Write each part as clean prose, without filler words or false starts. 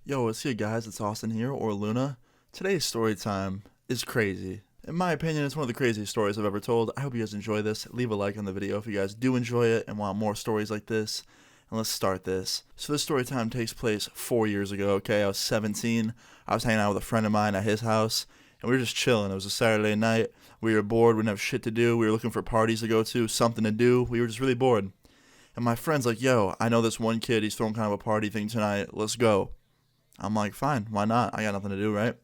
Yo, what's good, guys? It's Austin here, or Luna. Today's story time is crazy. In my opinion, it's one of the craziest stories I've ever told. I hope you guys enjoy this. Leave a like on the video if you guys do enjoy it and want more stories like this. And let's start this. So this story time takes place 4 years ago, okay? I was 17. I was hanging out with a friend of mine at his house, and we were just chilling. It was a Saturday night. We were bored. We didn't have shit to do. We were looking for parties to go to, something to do. We were just really bored. And my friend's like, yo, I know this one kid. He's throwing kind of a party thing tonight. Let's go. I'm like, fine, why not? I got nothing to do, right?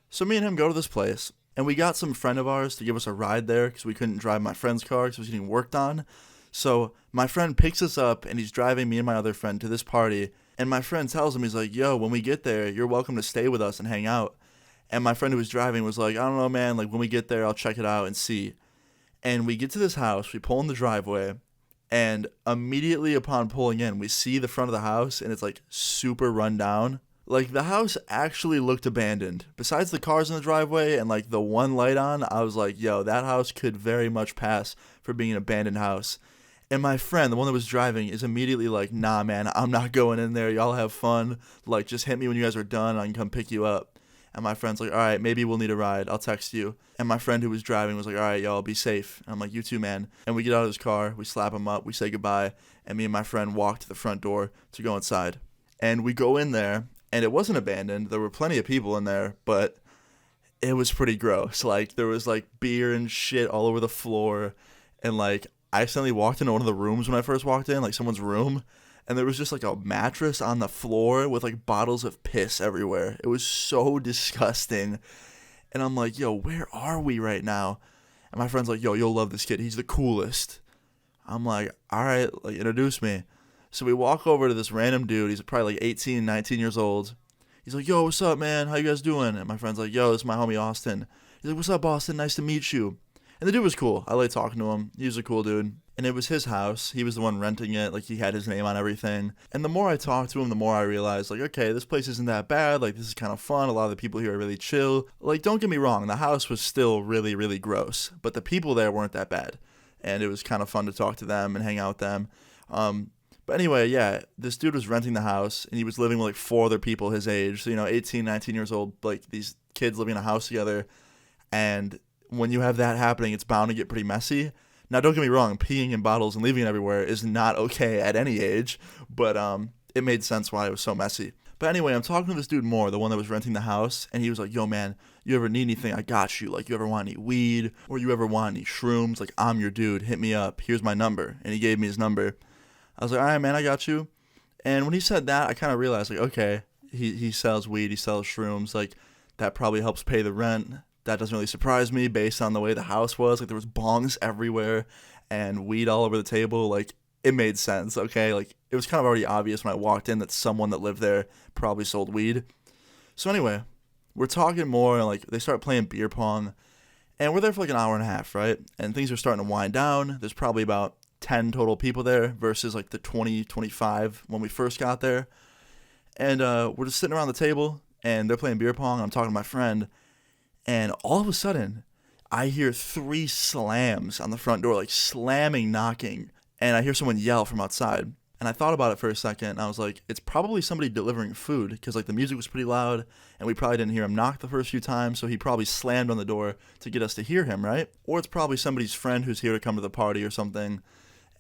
So me and him go to this place, and we got some friend of ours to give us a ride there because we couldn't drive my friend's car because it was getting worked on. So my friend picks us up, and he's driving me and my other friend to this party. And my friend tells him, he's like, yo, when we get there, you're welcome to stay with us and hang out. And my friend who was driving was like, I don't know, man, like when we get there, I'll check it out and see. And we get to this house, we pull in the driveway, and immediately upon pulling in, we see the front of the house, and it's like super run down. Like, the house actually looked abandoned. Besides the cars in the driveway and, like, the one light on, I was like, yo, that house could very much pass for being an abandoned house. And my friend, the one that was driving, is immediately like, nah, man, I'm not going in there. Y'all have fun. Like, just hit me when you guys are done. I can come pick you up. And my friend's like, all right, maybe we'll need a ride. I'll text you. And my friend who was driving was like, all right, y'all, be safe. And I'm like, you too, man. And we get out of his car. We slap him up. We say goodbye. And me and my friend walk to the front door to go inside. And we go in there. And it wasn't abandoned. There were plenty of people in there, but it was pretty gross. Like, there was, like, beer and shit all over the floor. And, like, I accidentally walked into one of the rooms when I first walked in, like, someone's room. And there was just, like, a mattress on the floor with, like, bottles of piss everywhere. It was so disgusting. And I'm like, yo, where are we right now? And my friend's like, yo, you'll love this kid. He's the coolest. I'm like, all right, like, introduce me. So we walk over to this random dude. He's probably like 18, 19 years old. He's like, yo, what's up, man? How you guys doing? And my friend's like, yo, this is my homie Austin. He's like, what's up, Austin? Nice to meet you. And the dude was cool. I like talking to him. He was a cool dude. And it was his house. He was the one renting it. Like, he had his name on everything. And the more I talked to him, the more I realized, like, okay, this place isn't that bad. Like, this is kind of fun. A lot of the people here are really chill. Like, don't get me wrong. The house was still really, really gross. But the people there weren't that bad. And it was kind of fun to talk to them and hang out with them. But anyway, yeah, this dude was renting the house, and he was living with, like, 4 other people his age. So, 18, 19 years old, like, these kids living in a house together. And when you have that happening, it's bound to get pretty messy. Now, don't get me wrong, peeing in bottles and leaving it everywhere is not okay at any age. But it made sense why it was so messy. But anyway, I'm talking to this dude more, the one that was renting the house, and he was like, yo, man, you ever need anything, I got you. Like, you ever want any weed, or you ever want any shrooms? Like, I'm your dude, hit me up. Here's my number. And he gave me his number. I was like, all right, man, I got you. And when he said that, I kind of realized, like, okay, he sells weed, he sells shrooms. Like, that probably helps pay the rent. That doesn't really surprise me based on the way the house was. Like, there was bongs everywhere and weed all over the table. Like, it made sense, okay? Like, it was kind of already obvious when I walked in that someone that lived there probably sold weed. So anyway, we're talking more, and, like, they start playing beer pong. And we're there for, like, an hour and a half, right? And things are starting to wind down. There's probably about 10 total people there versus like the 20, 25 when we first got there. And we're just sitting around the table, and they're playing beer pong. I'm talking to my friend, and all of a sudden, I hear 3 slams on the front door, like slamming, knocking, and I hear someone yell from outside. And I thought about it for a second, and I was like, it's probably somebody delivering food, because like the music was pretty loud, and we probably didn't hear him knock the first few times, so he probably slammed on the door to get us to hear him, right? Or it's probably somebody's friend who's here to come to the party or something.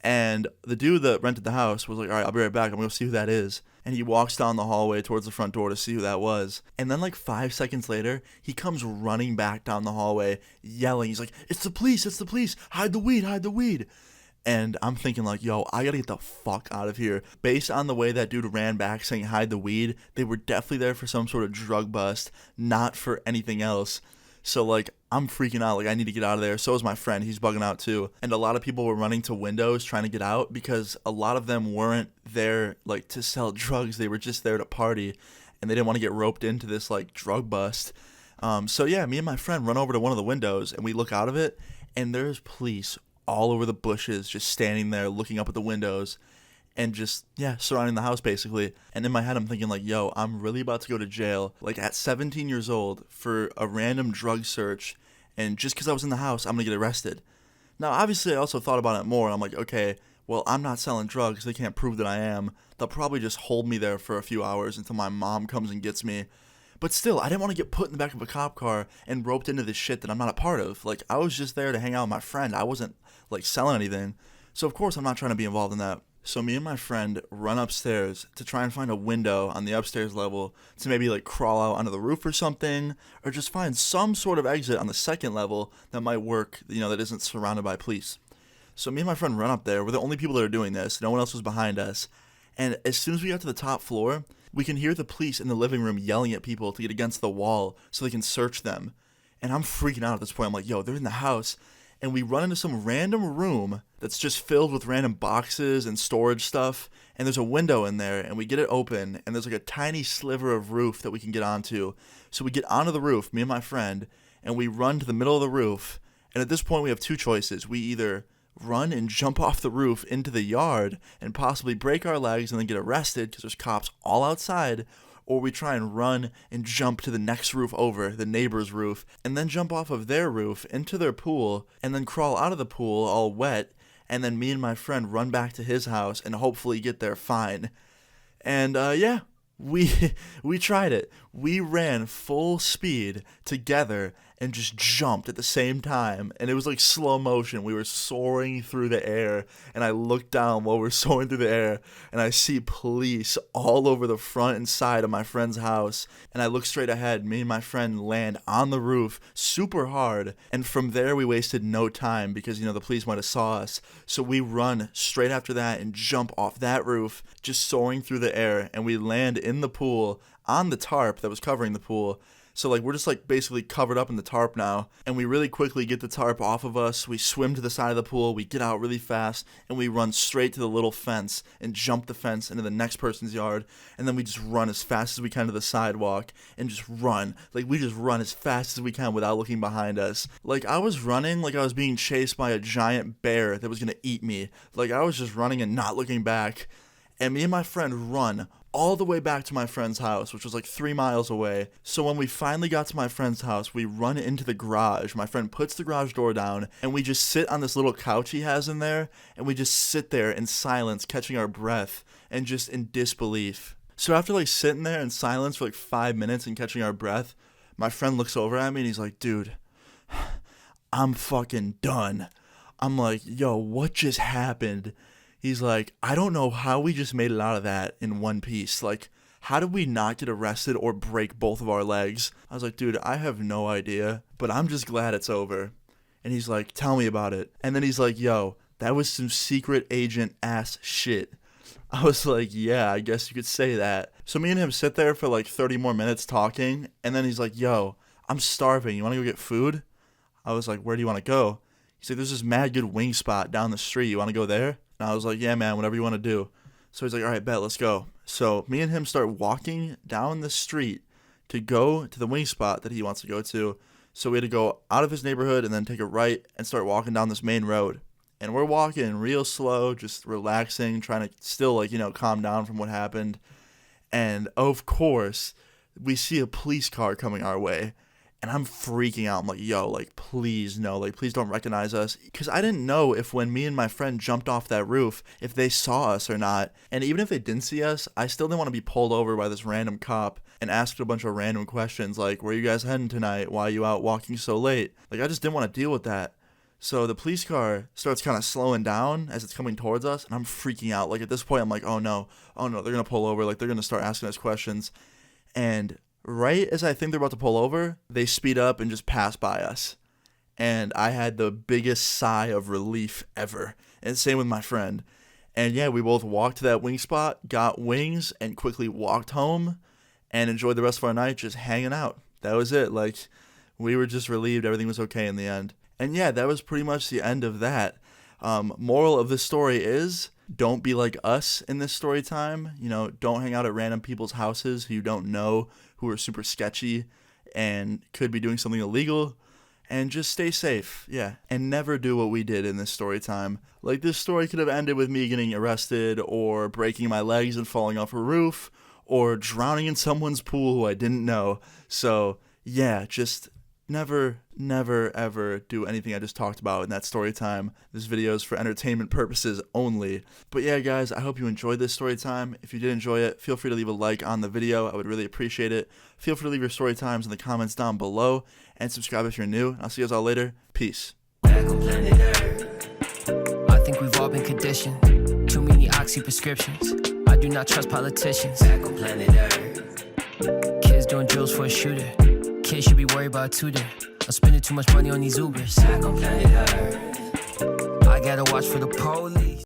And the dude that rented the house was like, all right, I'll be right back. I'm going to see who that is. And he walks down the hallway towards the front door to see who that was. And then like 5 seconds later, he comes running back down the hallway, yelling. He's like, it's the police, it's the police. Hide the weed, hide the weed. And I'm thinking like, yo, I got to get the fuck out of here. Based on the way that dude ran back saying hide the weed, they were definitely there for some sort of drug bust, not for anything else. So, like, I'm freaking out. Like, I need to get out of there. So is my friend. He's bugging out, too. And a lot of people were running to windows trying to get out because a lot of them weren't there, like, to sell drugs. They were just there to party. And they didn't want to get roped into this, like, drug bust. So, yeah, me and my friend run over to one of the windows, and we look out of it. And there's police all over the bushes just standing there looking up at the windows. And just, yeah, surrounding the house, basically. And in my head, I'm thinking, like, yo, I'm really about to go to jail, like, at 17 years old for a random drug search. And just because I was in the house, I'm going to get arrested. Now, obviously, I also thought about it more. I'm like, okay, well, I'm not selling drugs. They can't prove that I am. they'll probably just hold me there for a few hours until my mom comes and gets me. But still, I didn't want to get put in the back of a cop car and roped into this shit that I'm not a part of. Like, I was just there to hang out with my friend. I wasn't, like, selling anything. So, of course, I'm not trying to be involved in that. So me and my friend run upstairs to try and find a window on the upstairs level to maybe like crawl out onto the roof or something, or just find some sort of exit on the second level that might work, that isn't surrounded by police. So me and my friend run up there. We're the only people that are doing this. No one else was behind us. And as soon as we got to the top floor, we can hear the police in the living room yelling at people to get against the wall so they can search them. And I'm freaking out at this point. I'm like, yo, they're in the house. And we run into some random room that's just filled with random boxes and storage stuff, and there's a window in there, and we get it open, and there's like a tiny sliver of roof that we can get onto. So we get onto the roof, me and my friend, and we run to the middle of the roof, and at this point we have two choices. We either run and jump off the roof into the yard and possibly break our legs and then get arrested because there's cops all outside, or we try and run and jump to the next roof over, the neighbor's roof, and then jump off of their roof into their pool, and then crawl out of the pool all wet, and then me and my friend run back to his house and hopefully get there fine. And yeah, we tried it. We ran full speed together and just jumped at the same time, and it was like slow motion. We were soaring through the air, and I looked down while we're soaring through the air, and I see police all over the front and side of my friend's house, and I look straight ahead. Me and my friend land on the roof super hard, and from there we wasted no time because the police might have saw us. So we run straight after that and jump off that roof, just soaring through the air, and we land in the pool on the tarp that was covering the pool. So like we're just like basically covered up in the tarp now, and we really quickly get the tarp off of us. We swim to the side of the pool, we get out really fast, and we run straight to the little fence and jump the fence into the next person's yard, and then we just run as fast as we can to the sidewalk and just run. Like we just run as fast as we can without looking behind us. Like I was running like I was being chased by a giant bear that was gonna eat me. Like I was just running and not looking back. And me and my friend run all the way back to my friend's house, which was like 3 miles away. So when we finally got to my friend's house, we run into the garage. My friend puts the garage door down, and we just sit on this little couch he has in there, and we just sit there in silence, catching our breath, and just in disbelief. So after like sitting there in silence for like 5 minutes and catching our breath, my friend looks over at me and he's like, dude, I'm fucking done. I'm like, yo, what just happened? He's like, I don't know how we just made it out of that in one piece. Like, how did we not get arrested or break both of our legs? I was like, dude, I have no idea, but I'm just glad it's over. And he's like, tell me about it. And then he's like, yo, that was some secret agent ass shit. I was like, yeah, I guess you could say that. So me and him sit there for like 30 more minutes talking, and then he's like, yo, I'm starving. You want to go get food? I was like, where do you want to go? He's like, there's this mad good wing spot down the street. You want to go there? And I was like, yeah, man, whatever you want to do. So he's like, all right, bet, let's go. So me and him start walking down the street to go to the wing spot that he wants to go to. So we had to go out of his neighborhood and then take a right and start walking down this main road. And we're walking real slow, just relaxing, trying to still, calm down from what happened. And, of course, we see a police car coming our way. And I'm freaking out. I'm like, yo, please, no. Please don't recognize us. Because I didn't know if when me and my friend jumped off that roof, if they saw us or not. And even if they didn't see us, I still didn't want to be pulled over by this random cop and asked a bunch of random questions like, where are you guys heading tonight? Why are you out walking so late? I just didn't want to deal with that. So the police car starts kind of slowing down as it's coming towards us. And I'm freaking out. At this point, I'm like, oh no, they're going to pull over. They're going to start asking us questions. And right as I think they're about to pull over, they speed up and just pass by us. And I had the biggest sigh of relief ever. And same with my friend. And yeah, we both walked to that wing spot, got wings, and quickly walked home and enjoyed the rest of our night just hanging out. That was it. We were just relieved everything was okay in the end. And yeah, that was pretty much the end of that. Moral of this story is, don't be like us in this story time. Don't hang out at random people's houses who you don't know, who are super sketchy and could be doing something illegal. And just stay safe, yeah. And never do what we did in this story time. This story could have ended with me getting arrested or breaking my legs and falling off a roof or drowning in someone's pool who I didn't know. So, yeah, just Never, never, ever do anything I just talked about in that story time. This video is for entertainment purposes only. But yeah, guys, I hope you enjoyed this story time. If you did enjoy it, feel free to leave a like on the video. I would really appreciate it. Feel free to leave your story times in the comments down below, and subscribe if you're new. I'll see you guys all later. Peace. I think we've all been conditioned. Too many oxy prescriptions. I do not trust politicians. Kids doing drills for a shooter. Kids should be worried about a tutor. I'm spending too much money on these Ubers. I gotta watch for the police.